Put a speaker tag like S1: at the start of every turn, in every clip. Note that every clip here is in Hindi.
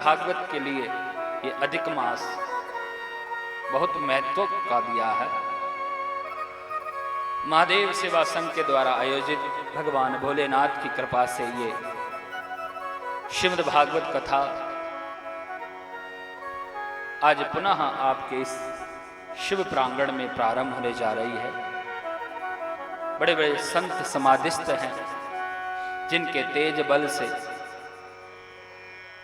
S1: भागवत के लिए ये अधिक मास बहुत महत्व का दिया है। महादेव सेवा संघ के द्वारा आयोजित भगवान भोलेनाथ की कृपा से ये श्रीमद् भागवत कथा आज पुनः आपके इस शिव प्रांगण में प्रारंभ होने जा रही है। बड़े बड़े संत समाधिस्थ हैं जिनके तेज बल से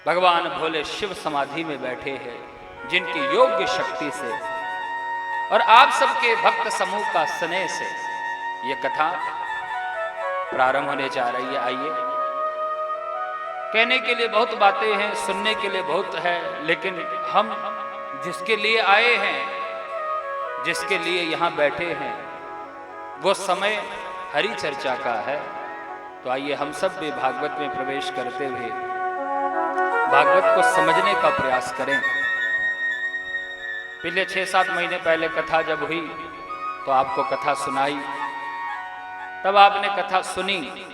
S1: भगवान भोले शिव समाधि में बैठे हैं, जिनकी योग्य शक्ति से और आप सबके भक्त समूह का स्नेह से ये कथा प्रारंभ होने जा रही है। आइए, कहने के लिए बहुत बातें हैं, सुनने के लिए बहुत है, लेकिन हम जिसके लिए आए हैं, जिसके लिए यहाँ बैठे हैं, वो समय हरि चर्चा का है। तो आइए हम सब भी भागवत में प्रवेश करते हुए भागवत को समझने का प्रयास करें। पिछले 6-7 महीने पहले कथा जब हुई तो आपको कथा सुनाई, तब आपने कथा सुनी।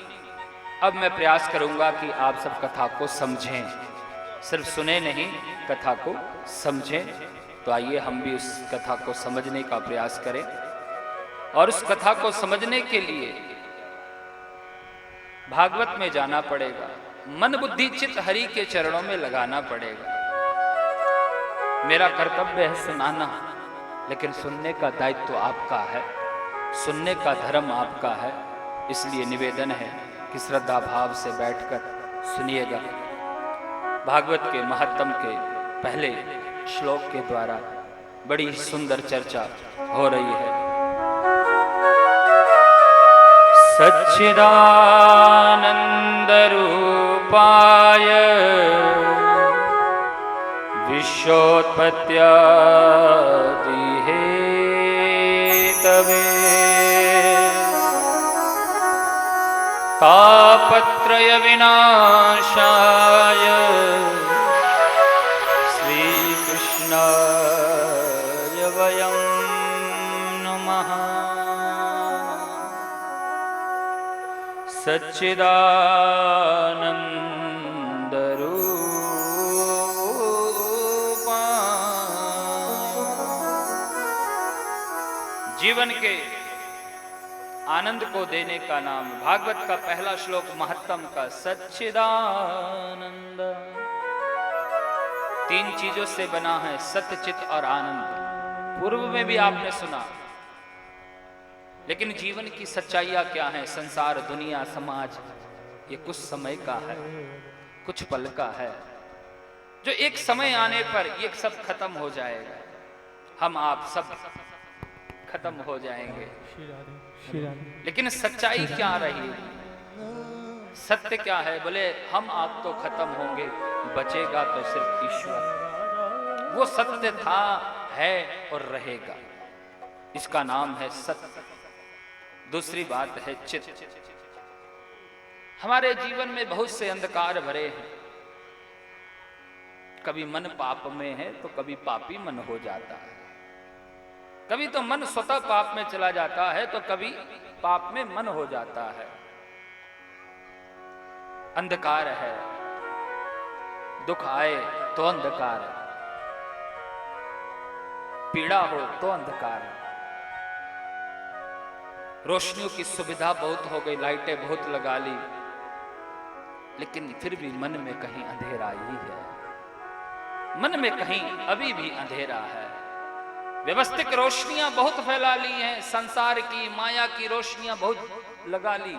S1: अब मैं प्रयास करूंगा कि आप सब कथा को समझें, सिर्फ सुने नहीं, कथा को समझें। तो आइए हम भी उस कथा को समझने का प्रयास करें, और उस कथा को समझने के लिए भागवत में जाना पड़ेगा, मन बुद्धि चित्त हरि के चरणों में लगाना पड़ेगा। मेरा कर्तव्य है सुनाना, लेकिन सुनने का दायित्व तो आपका है, सुनने का धर्म आपका है। इसलिए निवेदन है कि श्रद्धा भाव से बैठकर सुनिएगा। भागवत के महत्तम के पहले श्लोक के द्वारा बड़ी सुंदर चर्चा हो रही है। सच्चिदानंद रूपाय विश्वोत्पत्त्यादि हेतवे तापत्रय विनाशाय श्रीकृष्णाय वयं नमः। सच्चिदानंद जीवन के आनंद को देने का नाम भागवत का पहला श्लोक महत्तम का सच्चिदानंद 3 चीजों से बना है, सत्य चित और आनंद। पूर्व में भी आपने सुना, लेकिन जीवन की सच्चाइयां क्या है? संसार, दुनिया, समाज ये कुछ समय का है, कुछ पल का है, जो एक समय आने पर ये सब खत्म हो जाएगा। हम आप सब खत्म हो जाएंगे, लेकिन सच्चाई क्या रही? सत्य क्या है? बोले हम आप तो खत्म होंगे, बचेगा तो सिर्फ ईश्वर। वो सत्य था, है और रहेगा। इसका नाम है सत्य। दूसरी बात है चित्त। हमारे जीवन में बहुत से अंधकार भरे हैं। कभी मन पाप में है तो कभी पापी मन हो जाता है, कभी तो मन स्वतः पाप में चला जाता है तो कभी पाप में मन हो जाता है। अंधकार है, दुख आए तो अंधकार, पीड़ा हो तो अंधकार। रोशनियों की सुविधा बहुत हो गई, लाइटें बहुत लगा ली, लेकिन फिर भी मन में कहीं अंधेरा ही है। मन में कहीं अभी भी अंधेरा है। व्यवस्थित रोशनियां बहुत फैला ली हैं, संसार की माया की रोशनियां बहुत लगा ली,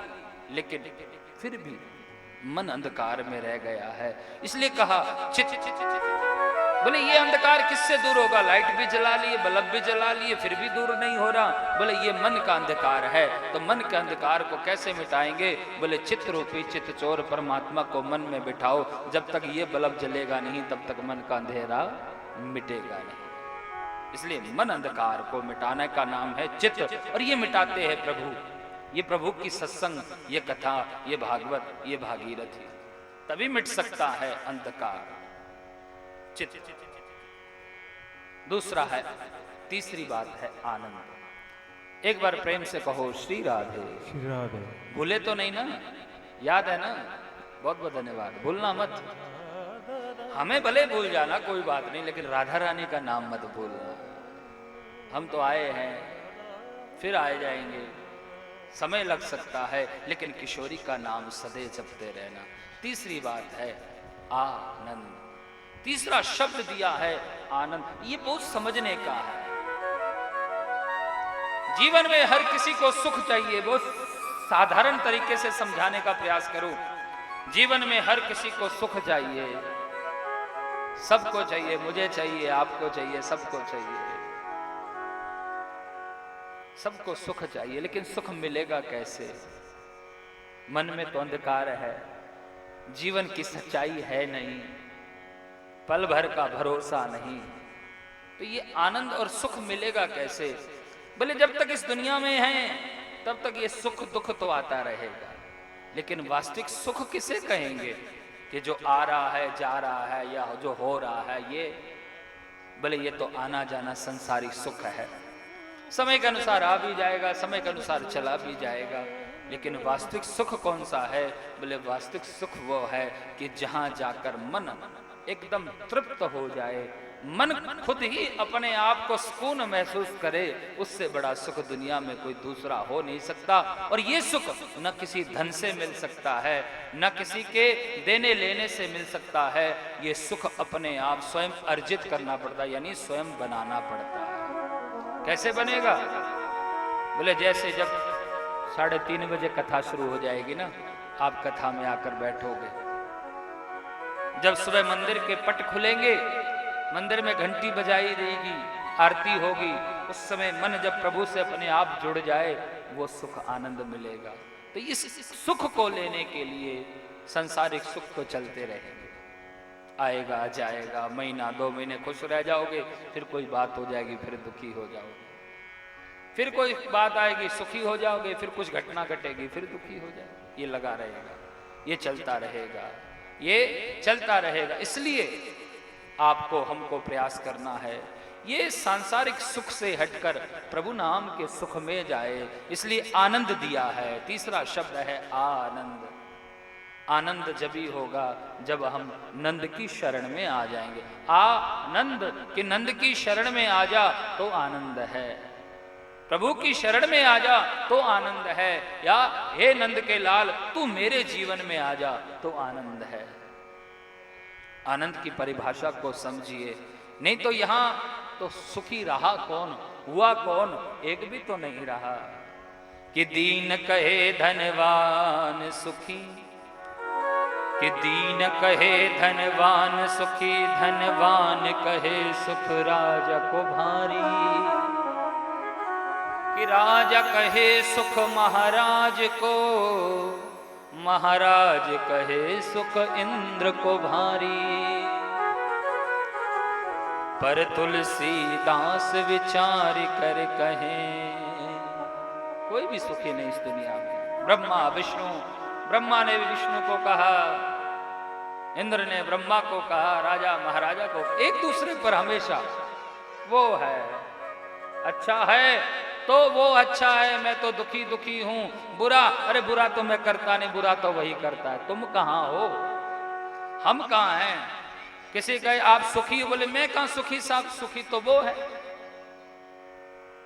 S1: लेकिन फिर भी मन अंधकार में रह गया है। इसलिए कहा चित्त। बोले ये अंधकार किससे दूर होगा? लाइट भी जला लिए, बल्ब भी जला लिए, फिर भी दूर नहीं हो रहा। बोले ये मन का अंधकार है। तो मन के अंधकार को कैसे मिटाएंगे? बोले चित्त रूपी चित्त चोर परमात्मा को मन में बिठाओ। जब तक ये बल्ब जलेगा नहीं, तब तक मन का अंधेरा मिटेगा नहीं। इसलिए मन अंधकार को मिटाने का नाम है चित्त, और ये मिटाते हैं प्रभु। ये प्रभु की सत्संग, ये कथा, ये भागवत, ये भागीरथी, तभी मिट सकता है अंधकार, चित्त। दूसरा है, तीसरी बात है आनंद। एक बार प्रेम से कहो श्री राधे। श्री राधे। भूले तो नहीं ना? याद है ना? बहुत बहुत धन्यवाद, भूलना मत। हमें भले भूल जाना कोई बात नहीं, लेकिन राधा रानी का नाम मत भूलना। हम तो आए हैं, फिर आए जाएंगे, समय लग सकता है, लेकिन किशोरी का नाम सदैव जपते रहना। तीसरी बात है आनंद। तीसरा शब्द दिया है आनंद। ये बहुत समझने का है। जीवन में हर किसी को सुख चाहिए। बहुत साधारण तरीके से समझाने का प्रयास करूं। जीवन में हर किसी को सुख चाहिए, सबको चाहिए, मुझे चाहिए, आपको चाहिए, सबको चाहिए, सबको सुख चाहिए। लेकिन सुख मिलेगा कैसे? मन में तो अंधकार है, जीवन की सच्चाई है नहीं, पल भर का भरोसा नहीं, तो ये आनंद और सुख मिलेगा कैसे? भले जब तक इस दुनिया में हैं तब तक ये सुख दुख तो आता रहेगा, लेकिन वास्तविक सुख किसे कहेंगे कि जो आ रहा है, जा रहा है, या जो हो रहा है, ये भले ये तो आना जाना संसारिक सुख है, समय के अनुसार आ भी जाएगा, समय के अनुसार चला भी जाएगा। लेकिन वास्तविक सुख कौन सा है? बोले वास्तविक सुख वो है कि जहां जाकर मन एकदम तृप्त हो जाए, मन खुद ही अपने आप को सुकून महसूस करे, उससे बड़ा सुख दुनिया में कोई दूसरा हो नहीं सकता। और ये सुख न किसी धन से मिल सकता है, न किसी के देने लेने से मिल सकता है। ये सुख अपने आप स्वयं अर्जित करना पड़ता है, यानी स्वयं बनाना पड़ता है। कैसे बनेगा? बोले जैसे जब 3:30 बजे कथा शुरू हो जाएगी ना, आप कथा में आकर बैठोगे, जब सुबह मंदिर के पट खुलेंगे, मंदिर में घंटी बजाई देगी, आरती होगी, उस समय मन जब प्रभु से अपने आप जुड़ जाए, वो सुख आनंद मिलेगा। तो इस सुख को लेने के लिए संसारिक सुख तो चलते रहेंगे, आएगा जाएगा, महीना 2 महीने खुश रह जाओगे, फिर कोई बात हो जाएगी, फिर दुखी हो जाओगे, फिर कोई बात आएगी, सुखी हो जाओगे, फिर कुछ घटना घटेगी, फिर दुखी हो जाएगी। ये लगा रहेगा, ये चलता रहेगा, ये चलता रहेगा। इसलिए आपको हमको प्रयास करना है, ये सांसारिक सुख से हटकर प्रभु नाम के सुख में जाए, इसलिए आनंद दिया है। तीसरा शब्द है आनंद। आनंद जब ही होगा जब हम नंद की शरण में आ जाएंगे। आनंद कि नंद की शरण में आ जा तो आनंद है, प्रभु की शरण में आ जा तो आनंद है, या हे नंद के लाल तू मेरे जीवन में आ जा तो आनंद है। आनंद की परिभाषा को समझिए, नहीं तो यहां तो सुखी रहा कौन, हुआ कौन? एक भी तो नहीं रहा। कि दीन कहे धनवान सुखी, कि दीन कहे धनवान सुखी, धनवान कहे सुख राजा को भारी, कि राजा कहे सुख महाराज को, महाराज कहे सुख इंद्र को भारी। पर तुलसीदास विचार कर कहे, कोई भी सुखी नहीं इस दुनिया में। ब्रह्मा विष्णु, ब्रह्मा ने विष्णु को कहा, इंद्र ने ब्रह्मा को कहा, राजा महाराजा को, एक दूसरे पर हमेशा वो है, अच्छा है तो वो अच्छा है, मैं तो दुखी दुखी हूं, बुरा, अरे बुरा तो मैं करता नहीं, बुरा तो वही करता है। तुम कहां हो, हम कहां हैं? किसी कहे आप सुखी हो, बोले मैं कहां सुखी साहब, सुखी तो वो है।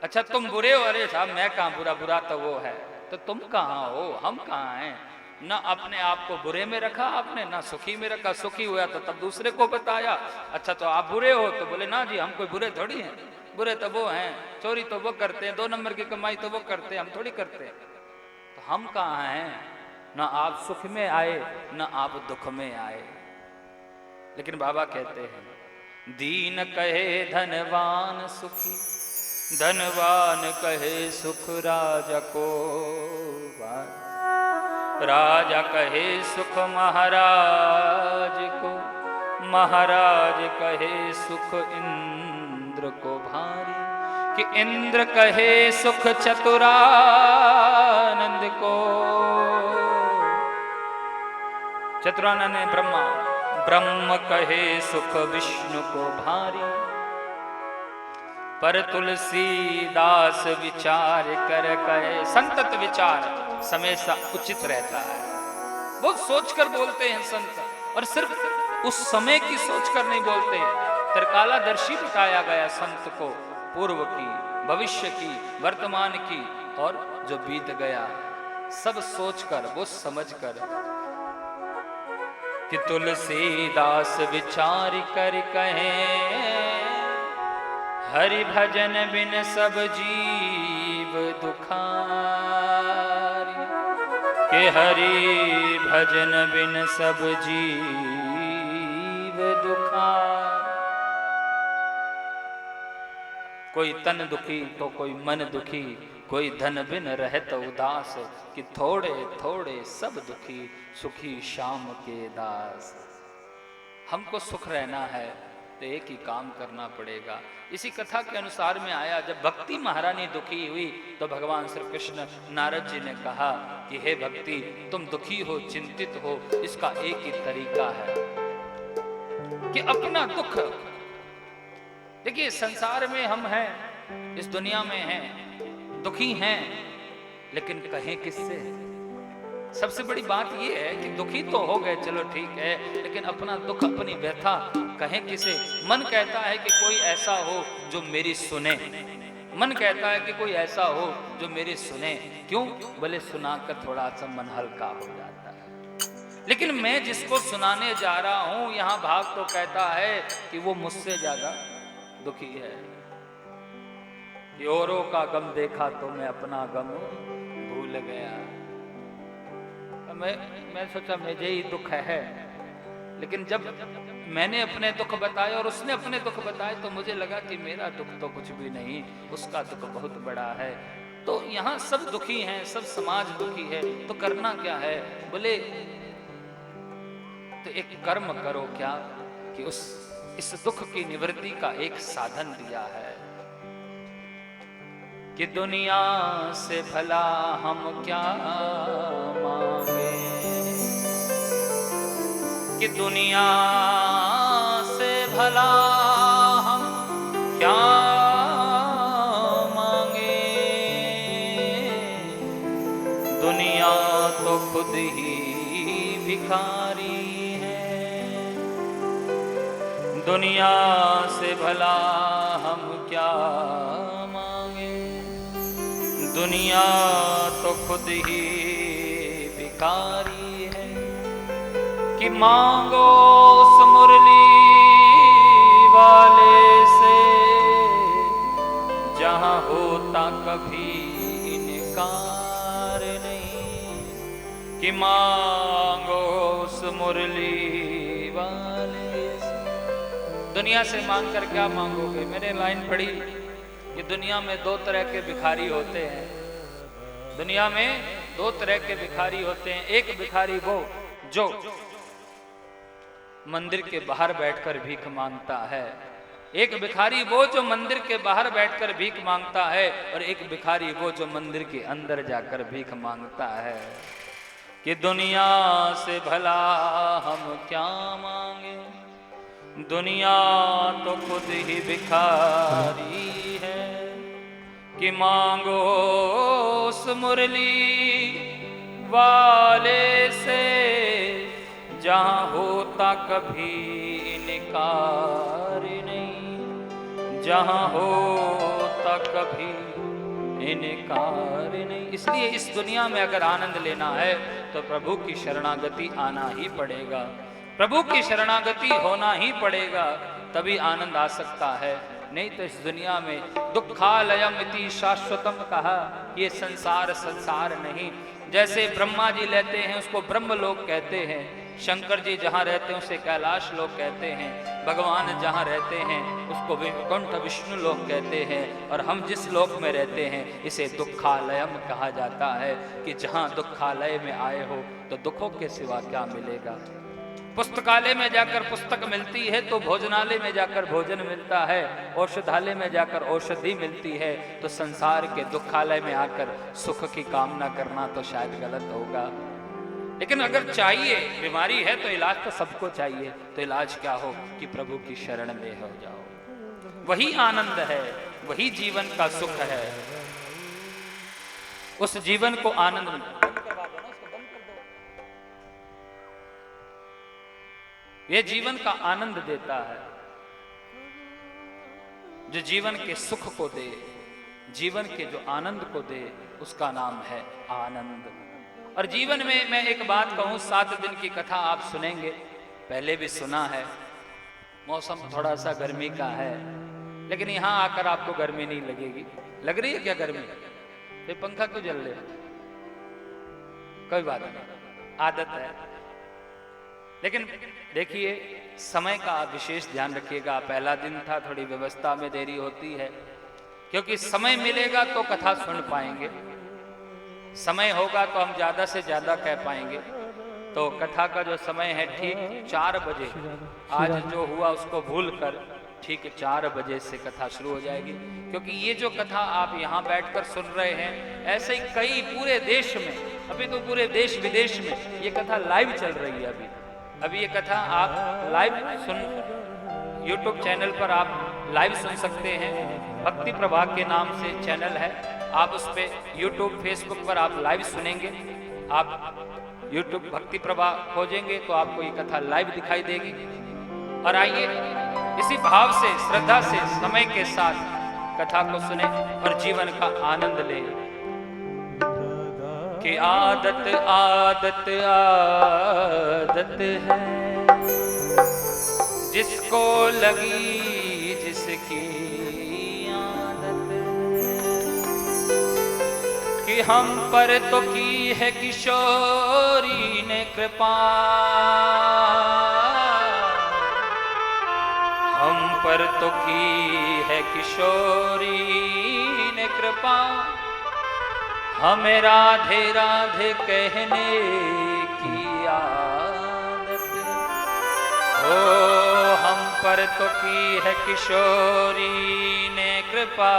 S1: अच्छा तुम बुरे हो, अरे साहब मैं कहां बुरा, बुरा तो वो है। तो तुम कहां हो, हम कहां हैं? ना अपने आप को बुरे में रखा आपने, ना सुखी में रखा। सुखी हुआ तो तब दूसरे को बताया, अच्छा तो आप बुरे हो, तो बोले ना जी हम कोई बुरे थोड़ी हैं, बुरे तो वो हैं, चोरी तो वो करते हैं, 2 नंबर की कमाई तो वो करते हैं, हम थोड़ी करते हैं। तो हम कहाँ हैं? ना आप सुख में आए, ना आप दुख में आए। लेकिन बाबा कहते हैं दीन कहे धनवान सुखी, धनवान कहे सुख राजा को, राजा कहे सुख महाराज को, महाराज कहे सुख इंद्र को भारी। कि इंद्र कहे सुख चतुरानंद को, चतुरानंद ब्रह्मा, ब्रह्म कहे सुख विष्णु को भारी। पर तुलसीदास विचार कर कहे, संतत विचार हमेशा उचित रहता है, बहुत सोचकर बोलते हैं संत। और सिर्फ उस समय की सोचकर नहीं बोलते। त्रिकालादर्शी बताया गया संत को, पूर्व की, भविष्य की, वर्तमान की और जो बीत गया, सब सोचकर, वो समझकर कि तुलसीदास विचार कर कहे, हरि भजन बिन सब जीव दुखारी, के हरि भजन बिन सब जीव दुखारी। कोई तन दुखी तो कोई मन दुखी, कोई धन बिन रहत उदास, कि थोड़े थोड़े सब दुखी, सुखी श्याम के दास। हमको सुख रहना है तो एक ही काम करना पड़ेगा। इसी कथा के अनुसार में आया, जब भक्ति महारानी दुखी हुई तो भगवान श्री कृष्ण नारद जी ने कहा कि हे भक्ति, तुम दुखी हो, चिंतित हो, इसका एक ही तरीका है कि अपना दुख, देखिए संसार में हम हैं, इस दुनिया में हैं, दुखी हैं, लेकिन कहें किससे? सबसे बड़ी बात यह है कि दुखी तो हो गए, चलो ठीक है, लेकिन अपना दुख, अपनी व्यथा कहें किसे? मन कहता है कि कोई ऐसा हो जो मेरी सुने, मन कहता है कि कोई ऐसा हो जो मेरी सुने। क्यों? भले सुनाकर थोड़ा सा मन हल्का हो जाता है। लेकिन मैं जिसको सुनाने जा रहा हूं, यहां भाग तो कहता है कि वो मुझसे ज्यादा दुखी है। औरों का गम देखा तो मैं अपना गम भूल गया। मैं सोचा मुझे ही दुख है, लेकिन जब मैंने अपने दुख बताए और उसने अपने दुख बताए तो मुझे लगा कि मेरा दुख तो कुछ भी नहीं, उसका दुख बहुत बड़ा है। तो यहाँ सब दुखी हैं, सब समाज दुखी है, तो करना क्या है? बोले तो एक कर्म करो, क्या कि इस दुख की निवृत्ति का एक साधन दिया है कि दुनिया से भला हम क्या मांगे, कि दुनिया से भला हम क्या मांगे, दुनिया तो खुद ही भिखारी है, दुनिया से भला हम क्या मांगे, दुनिया तो खुद ही भिखारी है, कि मांगो उस मुरली वाले से जहां होता कभी इनकार नहीं, कि मांगो उस मुरली वाले से। दुनिया से मांग कर क्या मांगोगे? मैंने लाइन पढ़ी कि दुनिया में दो तरह के भिखारी होते हैं, दुनिया में दो तरह के भिखारी होते हैं। एक भिखारी वो जो मंदिर के बाहर बैठकर भीख मांगता है, एक भिखारी वो जो मंदिर के बाहर बैठकर भीख मांगता है, और एक भिखारी वो जो मंदिर के अंदर जाकर भीख मांगता है। कि दुनिया से भला हम क्या मांगे, दुनिया तो खुद ही भिखारी है, कि मांगो उस मुरली वाले से जहां होता कभी इनकार नहीं, जहां होता कभी इनकार नहीं। इसलिए इस दुनिया में अगर आनंद लेना है तो प्रभु की शरणागति आना ही पड़ेगा, प्रभु की शरणागति होना ही पड़ेगा, तभी आनंद आ सकता है। नहीं तो इस दुनिया में दुखालयम इति शाश्वतम कहा, ये संसार संसार नहीं। जैसे ब्रह्मा जी लेते हैं उसको ब्रह्मलोक कहते हैं, शंकर जी जहाँ रहते हैं उसे कैलाश लोक कहते हैं, भगवान जहाँ रहते हैं उसको वैकुंठ विष्णु लोक कहते हैं, और हम जिस लोक में रहते हैं इसे दुखालयम कहा जाता है। कि जहाँ दुखालय में आए हो तो दुखों के सिवा क्या मिलेगा। पुस्तकालय में जाकर पुस्तक मिलती है तो भोजनालय में जाकर भोजन मिलता है, औषधालय में जाकर औषधि मिलती है, तो संसार के दुखालय में आकर सुख की कामना करना तो शायद गलत होगा। लेकिन अगर चाहिए, बीमारी है तो इलाज तो सबको चाहिए, तो इलाज क्या हो कि प्रभु की शरण में हो जाओ, वही आनंद है, वही जीवन का सुख है। उस जीवन को आनंद यह जीवन का आनंद देता है। जो जीवन के सुख को दे, जीवन के जो आनंद को दे, उसका नाम है आनंद। और जीवन में मैं एक बात कहूं, 7 दिन की कथा आप सुनेंगे, पहले भी सुना है। मौसम थोड़ा सा गर्मी का है, लेकिन यहां आकर आपको गर्मी नहीं लगेगी। लग रही है क्या गर्मी? तो पंखा क्यों जल रहे? कोई बात नहीं, आदत है। लेकिन देखिए, समय का विशेष ध्यान रखिएगा। पहला दिन था, थोड़ी व्यवस्था में देरी होती है, क्योंकि समय मिलेगा तो कथा सुन पाएंगे, समय होगा तो हम ज्यादा से ज्यादा कह पाएंगे। तो कथा का जो समय है ठीक 4 बजे, आज जो हुआ उसको भूलकर ठीक 4 बजे से कथा शुरू हो जाएगी। क्योंकि ये जो कथा आप यहाँ बैठकर सुन रहे हैं, ऐसे ही कई पूरे देश में, अभी तो पूरे देश विदेश में ये कथा लाइव चल रही है। अभी ये कथा आप लाइव सुन, YouTube चैनल पर आप लाइव सुन सकते हैं। भक्ति प्रभा के नाम से चैनल है, आप उस पर YouTube फेसबुक पर आप लाइव सुनेंगे। आप YouTube भक्ति प्रभा खोजेंगे तो आपको ये कथा लाइव दिखाई देगी। और आइए इसी भाव से, श्रद्धा से, समय के साथ कथा को सुने और जीवन का आनंद लें। कि आदत आदत आदत है, जिसको लगी जिसकी आदत, कि हम पर तो की है किशोरी ने कृपा, हम पर तो की है किशोरी ने कृपा, हमें राधे राधे कहने की आदत। ओ हम पर तो की है किशोरी ने कृपा,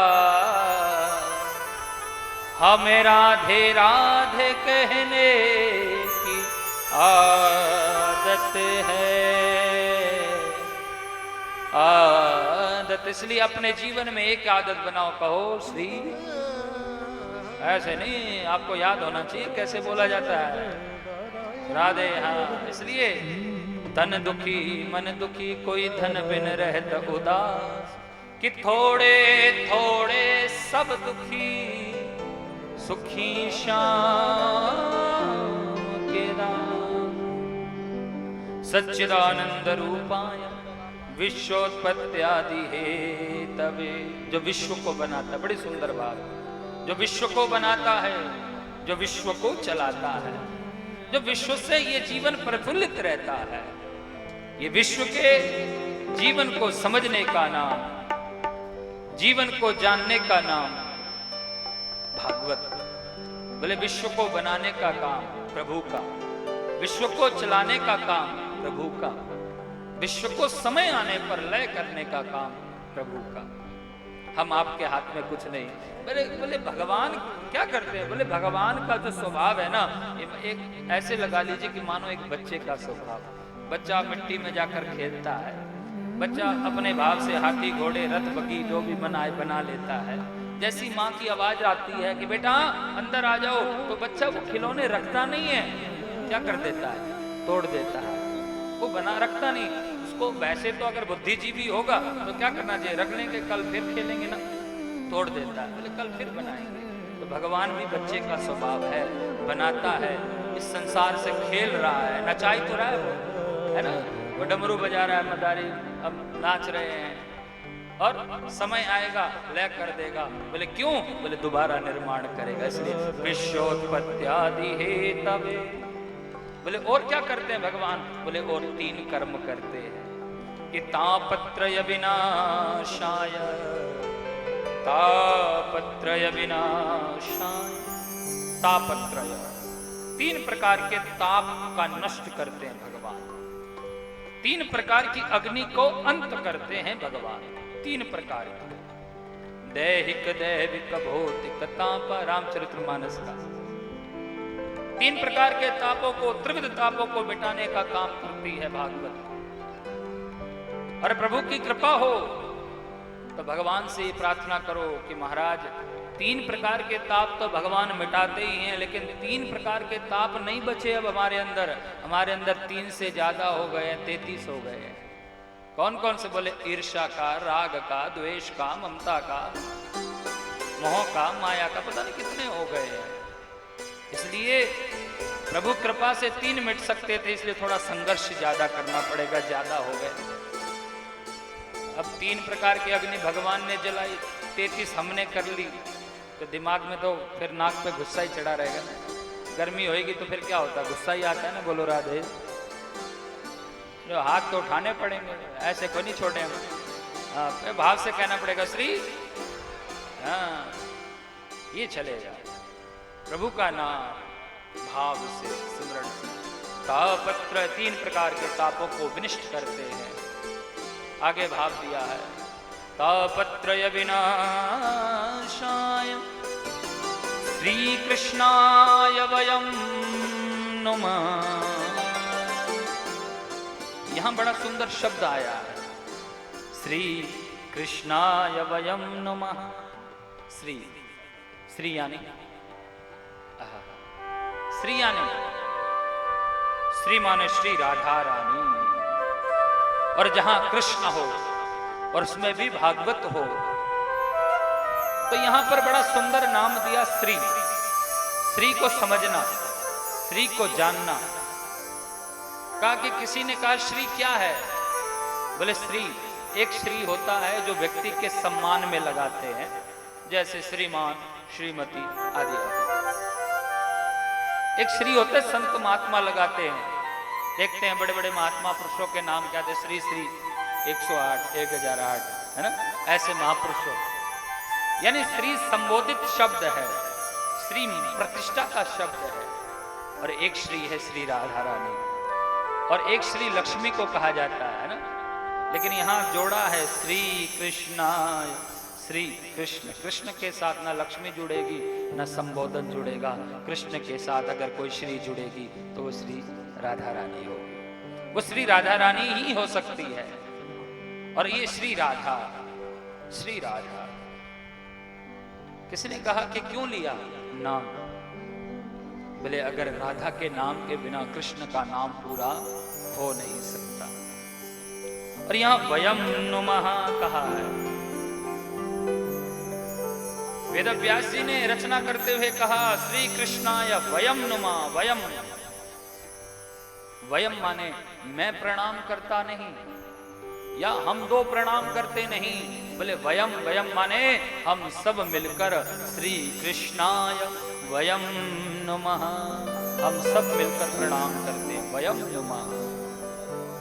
S1: हमें राधे राधे कहने की आदत है। आदत, इसलिए अपने जीवन में एक आदत बनाओ, कहो श्री। ऐसे नहीं, आपको याद होना चाहिए कैसे बोला जाता है राधे। हाँ, इसलिए तन दुखी मन दुखी, कोई धन बिन रहत उदास, कि थोड़े थोड़े सब दुखी, सुखी श्याम के दास। सच्चिदानंद रूपाय विश्वोत्पत्त्यादि हेतवे, जो विश्व को बनाता, बड़ी सुंदर बात, जो विश्व को बनाता है, जो विश्व को चलाता है, जो विश्व से ये जीवन प्रफुल्लित रहता है, ये विश्व के जीवन को समझने का नाम, जीवन को जानने का नाम भागवत। बोले विश्व को बनाने का काम प्रभु का, विश्व को चलाने का काम प्रभु का, विश्व को समय आने पर लय करने का काम प्रभु का। हम आपके हाथ में कुछ नहीं। बोले भगवान क्या करते हैं? बोले भगवान का जो स्वभाव है ना, एक ऐसे लगा लीजिए कि मानो एक बच्चे का स्वभाव। बच्चा मिट्टी में जाकर खेलता है, बच्चा अपने भाव से हाथी घोड़े रथ बगी जो भी बनाए बना लेता है। जैसी माँ की आवाज आती है कि बेटा अंदर आ जाओ, तो बच्चा वो खिलौने रखता नहीं है, क्या कर देता है? तोड़ देता है, वो बना रखता नहीं उसको। वैसे तो अगर बुद्धिजीवी होगा तो क्या करना चाहिए? रख लेंगे, कल फिर खेलेंगे ना। तोड़ देता है, बोले कल फिर बनाएंगे। तो भगवान भी बच्चे का स्वभाव है, बनाता है, इस संसार से खेल रहा है, नचाई तो रहा है वो, है ना। वो डमरू बजा रहा है, मदारी अब नाच रहे हैं, और समय आएगा लय कर देगा। बोले क्यों? बोले दोबारा निर्माण करेगा, इसलिए विश्वोत्पत्त्यादि हेतवे। बोले और क्या करते हैं भगवान? बोले और 3 कर्म करते हैं कि तापत्रय विनाशाय, तापत्रय विनाशाय। तापत्रय 3 प्रकार के ताप का नष्ट करते हैं भगवान, 3 प्रकार की अग्नि को अंत करते हैं भगवान, 3 प्रकार की। दैहिक दैविक भौतिक ताप, रामचरितमानस का 3 प्रकार के तापों को, त्रिविध तापों को मिटाने का काम करती है भागवत। और प्रभु की कृपा हो तो भगवान से प्रार्थना करो कि महाराज तीन प्रकार के ताप तो भगवान मिटाते ही हैं, लेकिन तीन प्रकार के ताप नहीं बचे अब हमारे अंदर। हमारे अंदर 3 से ज्यादा हो गए, 33 हो गए। कौन कौन से? बोले ईर्ष्या का, राग का, द्वेष का, ममता का, मोह का, माया का, पता नहीं कितने हो गए हैं। इसलिए प्रभु कृपा से 3 मिट सकते थे, इसलिए थोड़ा संघर्ष ज्यादा करना पड़ेगा, ज्यादा हो गए। अब 3 प्रकार की अग्नि भगवान ने जलाई, 33 हमने कर ली, तो दिमाग में तो फिर नाक पे गुस्सा ही चढ़ा रहेगा ना। गर्मी होएगी तो फिर क्या होता है? गुस्सा ही आता है ना। बोलो राधे। जो हाथ तो उठाने पड़ेंगे, ऐसे को नहीं छोड़े हम। फिर भाव से कहना पड़ेगा श्री, हाँ ये चलेगा। प्रभु का नाम भाव से, सिमरण से। तापत्र 3 प्रकार के तापों को विनिष्ट करते हैं। आगे भाव दिया है, तापत्रय विनाशाय श्री कृष्णाय वयं नुमः। यहां बड़ा सुंदर शब्द आया है, श्री कृष्णाय वयं नुमः। श्री, श्री यानी श्री यानी श्री माने श्री राधा रानी। और जहां कृष्ण हो और उसमें भी भागवत हो, तो यहां पर बड़ा सुंदर नाम दिया श्री। श्री को समझना, श्री को जानना। कहा कि किसी ने कहा श्री क्या है? बोले श्री, एक श्री होता है जो व्यक्ति के सम्मान में लगाते हैं, जैसे श्रीमान, श्रीमती आदि। एक श्री होते संत महात्मा लगाते हैं। देखते हैं बड़े बड़े महात्मा पुरुषों के नाम क्या थे? श्री श्री 108, 1008, है ना, ऐसे महापुरुषों। यानी श्री संबोधित शब्द है, श्री प्रतिष्ठा का शब्द है। और एक श्री है श्री राधा रानी, और एक श्री लक्ष्मी को कहा जाता है ना। लेकिन यहां जोड़ा है श्री कृष्णाय, श्री कृष्ण। कृष्ण के साथ ना लक्ष्मी जुड़ेगी ना संबोधन जुड़ेगा। कृष्ण के साथ अगर कोई श्री जुड़ेगी तो वो श्री राधा रानी होगी। वो श्री राधा रानी ही हो सकती है। और ये श्री राधा, श्री राधा, किसी ने कहा कि क्यों लिया नाम? बोले अगर राधा के नाम के बिना कृष्ण का नाम पूरा हो नहीं सकता। और यहां वयम नुमः कहा है। वेद व्यास जी ने रचना करते हुए कहा, श्री कृष्णाय वयम नुमः। वयम, वयम माने मैं प्रणाम करता नहीं, या हम दो प्रणाम करते नहीं। बोले वयम, वयम माने हम सब मिलकर श्री कृष्णाय वयम नुमः, हम सब मिलकर प्रणाम करते हैं। वयम नुमः,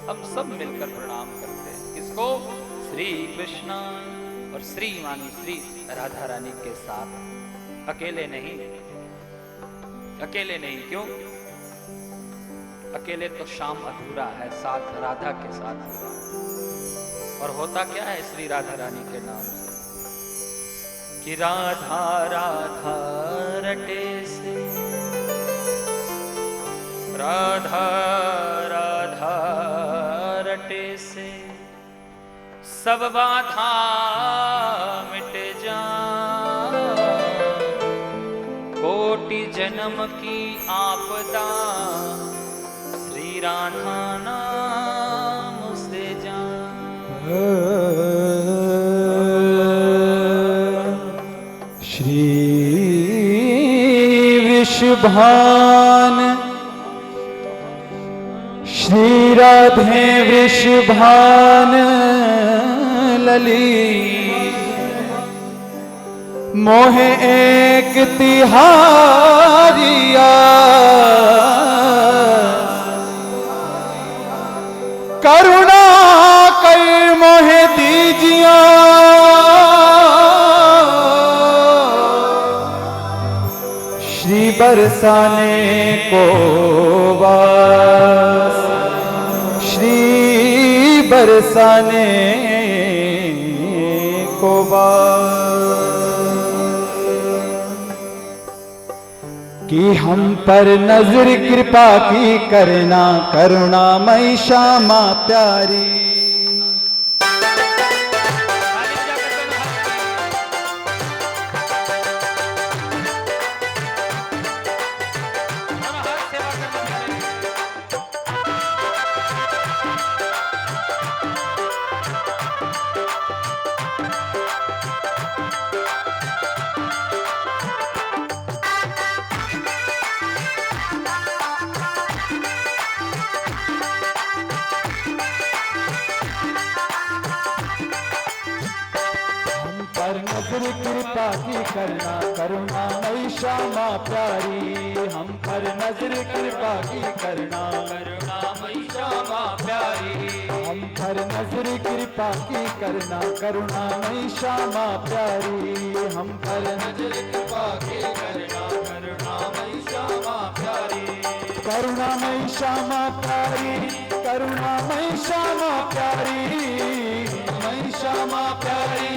S1: हम सब मिलकर प्रणाम करते हैं। किसको? श्री कृष्ण। और श्री मानी श्री राधा रानी के साथ, अकेले नहीं। अकेले नहीं, क्यों? अकेले तो शाम अधूरा है, साथ राधा के साथ हुआ। और होता क्या है श्री राधा रानी के नाम से? कि राधा राधा रटे से, राधा राधा रटे से सब बाधा मिट जाए। कोटि जन्म की आपदा श्री राधा नाम से जाए।
S2: श्री वृषभान, श्री राधे वृषभान लली, मोहे एक तिहारिया, करुणा कर मोहे दीजिया। श्री बरसाने को वास, श्री बरसाने को वास। कि हम पर नजर कृपा की करना, करुणामयी श्यामा प्यारी। नजर कृपा की करना करुणामयी श्यामा प्यारी, हम पर नजर कृपा की करना
S1: करुणामयी श्यामा प्यारी,
S2: हम पर नजर कृपा की करना करुणामयी श्यामा प्यारी, हम पर
S1: नजर कृपा की करना करुणामयी श्यामा प्यारी,
S2: करुणामयी श्यामा प्यारी, करुणामयी श्यामा प्यारी, मई श्यामा प्यारी,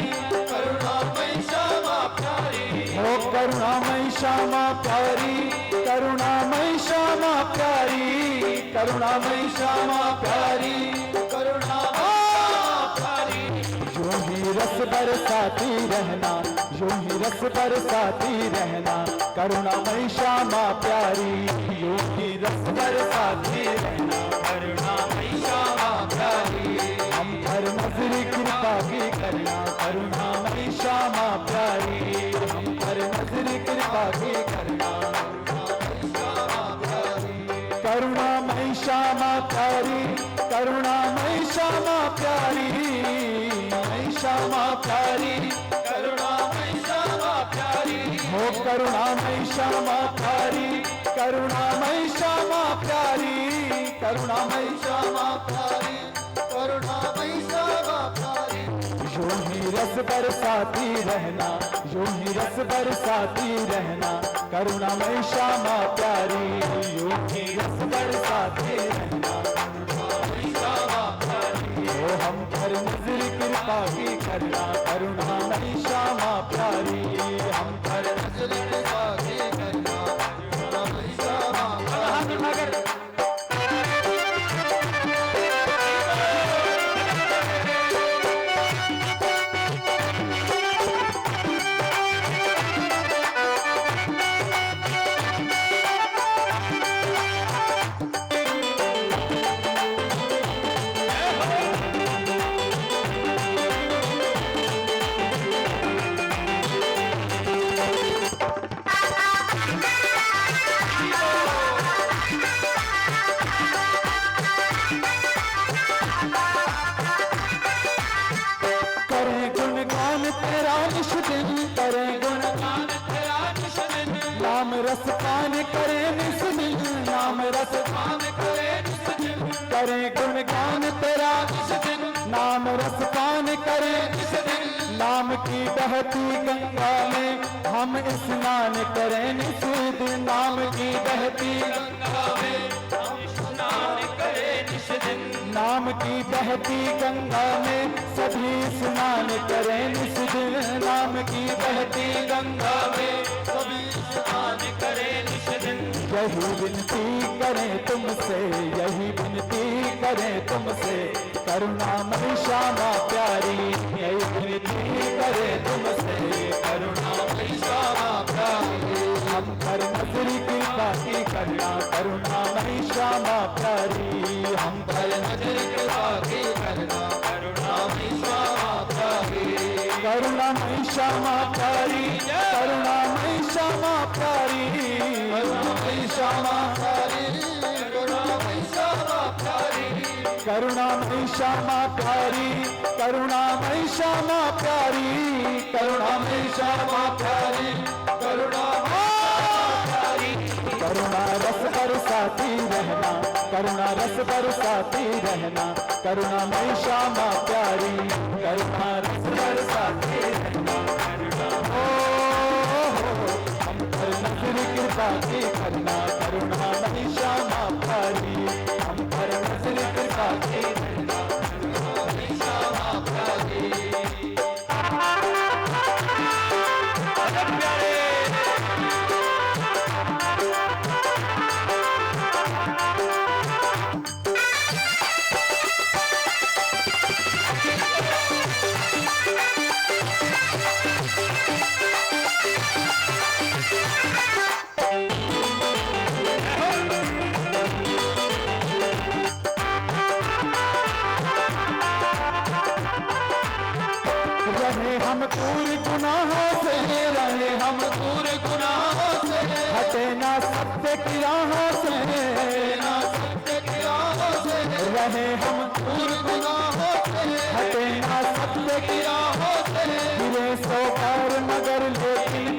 S1: करुणामयी श्यामा प्यारी,
S2: हो करुणामयी श्यामा प्यारी, करुणामयी श्यामा प्यारी, करुणामयी श्यामा प्यारी,
S1: करुणामयी प्यारी,
S2: यूं ही रस बरसाती रहना, यूं ही रस बरसाती रहना करुणामयी श्यामा प्यारी, यूं ही रस बरसाती रहना
S1: करुणामयी श्यामा प्यारी,
S2: हम पर नजर कृपा की करना करुणामयी श्यामा प्यारी, हम पर नजर कृपा की करना करुणामयी श्यामा प्यारी, करुणामयी श्यामा प्यारी, मई श्यामा प्यारी,
S1: करुणामयी श्यामा प्यारी,
S2: हो करुणामयी श्यामा प्यारी, करुणामयी श्यामा प्यारी, करुणामयी श्यामा प्यारी,
S1: करुणामयी श्यामा प्यारी,
S2: यूं ही रस बरसाती रहना, यूं ही रस बरसाती रहना करुणामयी श्यामा प्यारी, यूं ही रस बरसाती रहना
S1: करुणामयी श्यामा प्यारी,
S2: ओ हम पर नजर कृपा की करना करुणामयी श्यामा प्यारी, हम पर
S1: नजर कृपा की करना करुणामयी श्यामा प्यारी,
S2: नाम रस पान करे निस दिन, नाम रस
S1: पान करे निस दिन,
S2: करे गुणगान तेरा
S1: निस दिन,
S2: नाम रस पान करे
S1: निस दिन,
S2: नाम की बहती गंगा में हम स्नान करें निस दिन, नाम की बहती
S1: गंगा में हम स्नान करें निस दिन,
S2: नाम की बहती गंगा में सभी स्नान करें निस दिन, नाम की बहती गंगा में
S1: सभी स्नान करें निस दिन,
S2: यही विनती करें तुमसे, यही विनती करें तुमसे करुणामयी श्यामा प्यारी, यही विनती करें तुमसे
S1: करुणामयी श्यामा प्यारी,
S2: हम पर नजर कृपा की करना करुणामयी श्यामा प्यारी, हम पर
S1: नजर कृपा की करना करुणामयी श्यामा प्यारी,
S2: करुणामयी श्यामा प्यारी, करुणामयी श्यामा प्यारी,
S1: करुणामयी श्यामा प्यारी, करुणामयी श्यामा प्यारी,
S2: करुणामयी श्यामा प्यारी, करुणामयी श्यामा प्यारी, करुणामयी श्यामा प्यारी,
S1: करुणामयी
S2: करुणा रस बरसाती रहना, करुणा रस बरसाती रहना करुणामयी श्यामा प्यारी, करुणा रस बरसाती रहना हम पर नजर कृपा की करना करुणामयी श्यामा प्यारी, हम पर नजर कृपा की करना
S1: करुणामयी श्यामा प्यारी,
S2: रहे हम दूर गुनाहों से, रहे हम
S1: दूर गुनाहों से,
S2: हटे ना सत्य की राहों से,
S1: ना सत्य की राहों से,
S2: रहे हम
S1: दूर गुनाहों से,
S2: हटे ना सत्य की
S1: राहों से,
S2: गिरे सौ बार मगर लेकिन